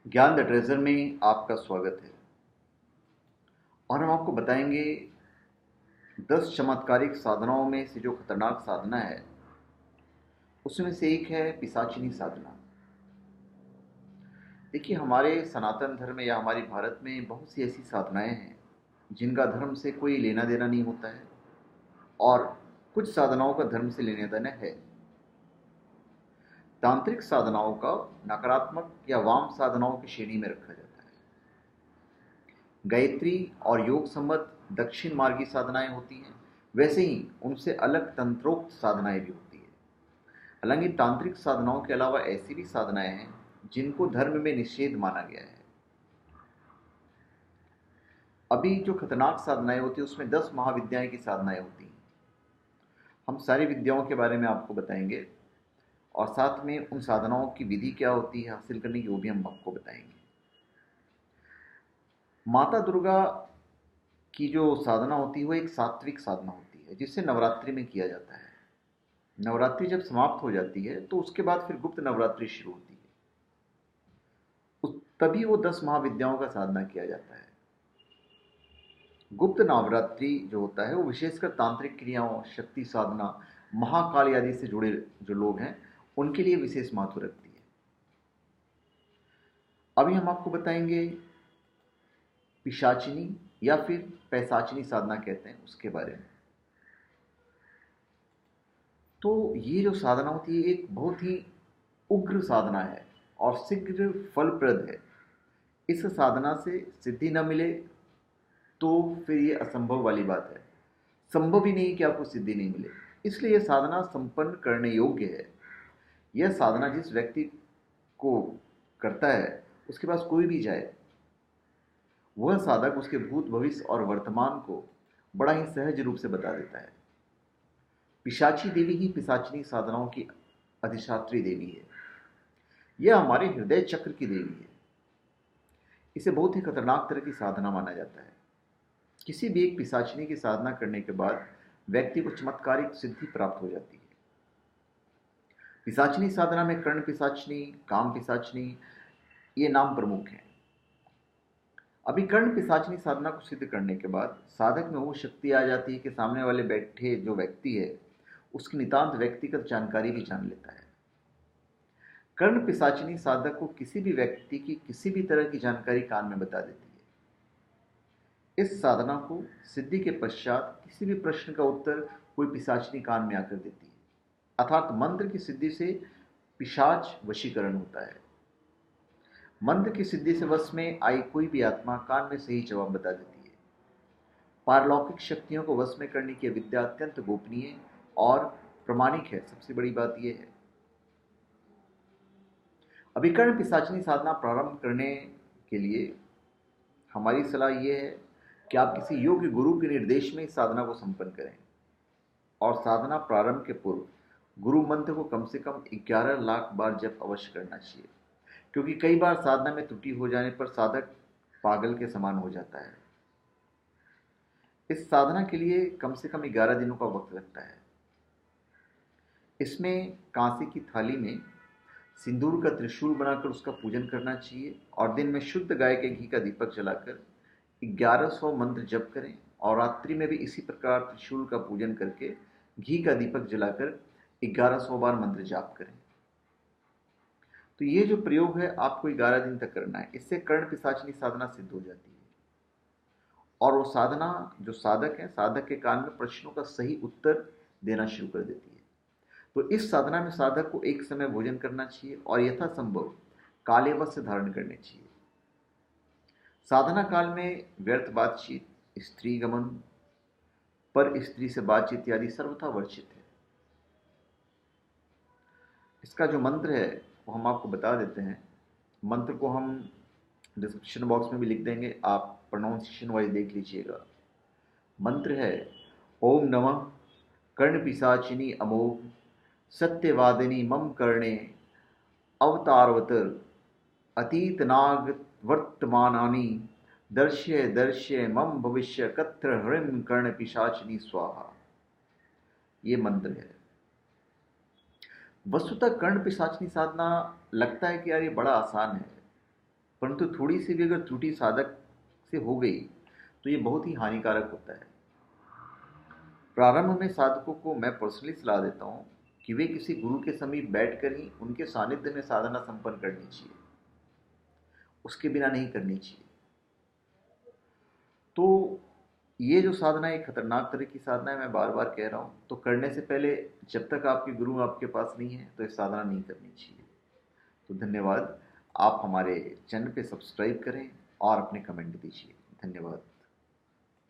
ज्ञान the treasure में आपका स्वागत है। और हम आपको बताएंगे 10 चमत्कारिक साधनाओं में से जो खतरनाक साधना है उसमें से एक है पिशाचिनी साधना। देखिए, हमारे सनातन धर्म या हमारे भारत में बहुत सी ऐसी साधनाएं हैं जिनका धर्म से कोई लेना देना नहीं होता है, और कुछ साधनाओं का धर्म से लेना देना है। तांत्रिक साधनाओं का नकारात्मक या वाम साधनाओं की श्रेणी में रखा जाता है। गायत्री और योग सम्मत दक्षिण मार्गी साधनाएं होती हैं, वैसे ही उनसे अलग तंत्रोक्त साधनाएं भी होती है। हालांकि तांत्रिक साधनाओं के अलावा ऐसी भी साधनाएं हैं जिनको धर्म में निषेध माना गया है। अभी जो खतरनाक साधनाएं होती है उसमें 10 महाविद्याएं की साधनाएं होती हैं। हम सारी विद्याओं के बारे में आपको बताएंगे, और साथ में उन साधनाओं की विधि क्या होती है हासिल करने की, वो भी हम आपको बताएंगे। माता दुर्गा की जो साधना होती है वो एक सात्विक साधना होती है जिसे नवरात्रि में किया जाता है। नवरात्रि जब समाप्त हो जाती है तो उसके बाद फिर गुप्त नवरात्रि शुरू होती है। तभी वो 10 महाविद्याओं का साधना किया जाता है। गुप्त नवरात्रि जो होता है वो विशेषकर तांत्रिक क्रियाओं, शक्ति साधना, महाकाल आदि से जुड़े जो लोग हैं उनके लिए विशेष महत्व रखती है। अभी हम आपको बताएंगे पिशाचिनी या फिर पैशाचिनी साधना कहते हैं उसके बारे में। तो ये जो साधना होती है एक बहुत ही उग्र साधना है और शीघ्र फलप्रद है। इस साधना से सिद्धि न मिले तो फिर ये असंभव वाली बात है। संभव ही नहीं कि आपको सिद्धि नहीं मिले, इसलिए यह साधना संपन्न करने योग्य है। यह साधना जिस व्यक्ति को करता है उसके पास कोई भी जाए, वह साधक उसके भूत, भविष्य और वर्तमान को बड़ा ही सहज रूप से बता देता है। पिशाची देवी ही पिशाचिनी साधनाओं की अधिष्ठात्री देवी है। यह हमारे हृदय चक्र की देवी है। इसे बहुत ही खतरनाक तरह की साधना माना जाता है। किसी भी एक पिशाचिनी की साधना करने के बाद व्यक्ति को चमत्कारिक सिद्धि प्राप्त हो जाती है। पिशाचिनी साधना में कर्ण पिशाचिनी, काम पिशाचिनी, ये नाम प्रमुख हैं। अभी कर्ण पिशाचिनी साधना को सिद्ध करने के बाद साधक में वो शक्ति आ जाती है कि सामने वाले बैठे जो व्यक्ति है उसकी नितांत व्यक्तिगत जानकारी भी जान लेता है। कर्ण पिशाचिनी साधक को किसी भी व्यक्ति की किसी भी तरह की जानकारी कान में बता देती है। इस साधना को सिद्धि के पश्चात किसी भी प्रश्न का उत्तर कोई पिशाचिनी कान में आकर देती है, अर्थात मंत्र की सिद्धि से पिशाच वशीकरण होता है। मंत्र की सिद्धि से वश में आई कोई भी आत्मा कान में सही जवाब बता देती है। पारलौकिक शक्तियों को वश में करने की विद्या अत्यंत गोपनीय और प्रमाणिक है। सबसे बड़ी बात यह है। अभिकर्ण पिशाचिनी साधना प्रारंभ करने के लिए हमारी सलाह यह है कि आप किसी योग्य गुरु के निर्देश में इस साधना को संपन्न करें, और साधना प्रारंभ के पूर्व गुरु मंत्र को कम से कम 11 लाख बार जप अवश्य करना चाहिए, क्योंकि कई बार साधना में त्रुटि हो जाने पर साधक पागल के समान हो जाता है। इस साधना के लिए कम से कम 11 दिनों का वक्त लगता है। इसमें कांसे की थाली में सिंदूर का त्रिशूल बनाकर उसका पूजन करना चाहिए, और दिन में शुद्ध गाय के घी का दीपक जलाकर 1100 मंत्र जप करें, और रात्रि में भी इसी प्रकार त्रिशूल का पूजन करके घी का दीपक जलाकर 1100 बार मंत्र जाप करें। तो ये जो प्रयोग है आपको 11 दिन तक करना है। इससे कर्ण पिशाचिनी साधना सिद्ध हो जाती है, और वो साधना जो साधक है, साधक के कान में प्रश्नों का सही उत्तर देना शुरू कर देती है। तो इस साधना में साधक को एक समय भोजन करना चाहिए और यथासंभव काले वस्त्र धारण करने चाहिए। साधना काल में व्यर्थ बातचीत, स्त्री गमन, पर स्त्री से बातचीत आदि सर्वथा वर्जित है। इसका जो मंत्र है वो हम आपको बता देते हैं। मंत्र को हम डिस्क्रिप्शन बॉक्स में भी लिख देंगे, आप प्रोनाउंसिएशन वाइज देख लीजिएगा। मंत्र है ओम नमः कर्ण पिशाचिनी अमोघ सत्यवादिनी मम कर्णे अवतारवतर अतीत नाग वर्तमानानि दर्श्य दर्श्य मम भविष्य कत्र हृम कर्ण पिशाचिनी स्वाहा। ये मंत्र है। वस्तुतः कर्ण पिशाचिनी साधना लगता है कि यार ये बड़ा आसान है, परंतु थोड़ी सी भी अगर त्रुटि साधक से हो गई तो ये बहुत ही हानिकारक होता है। प्रारंभ में साधकों को मैं पर्सनली सलाह देता हूँ कि वे किसी गुरु के समीप बैठकर ही उनके सानिध्य में साधना संपन्न करनी चाहिए, उसके बिना नहीं करनी चाहिए। तो ये जो साधना है खतरनाक तरह की साधना है, मैं बार बार कह रहा हूँ। तो करने से पहले जब तक आपके गुरु आपके पास नहीं है तो ये साधना नहीं करनी चाहिए। तो धन्यवाद। आप हमारे चैनल पे सब्सक्राइब करें और अपने कमेंट दीजिए। धन्यवाद।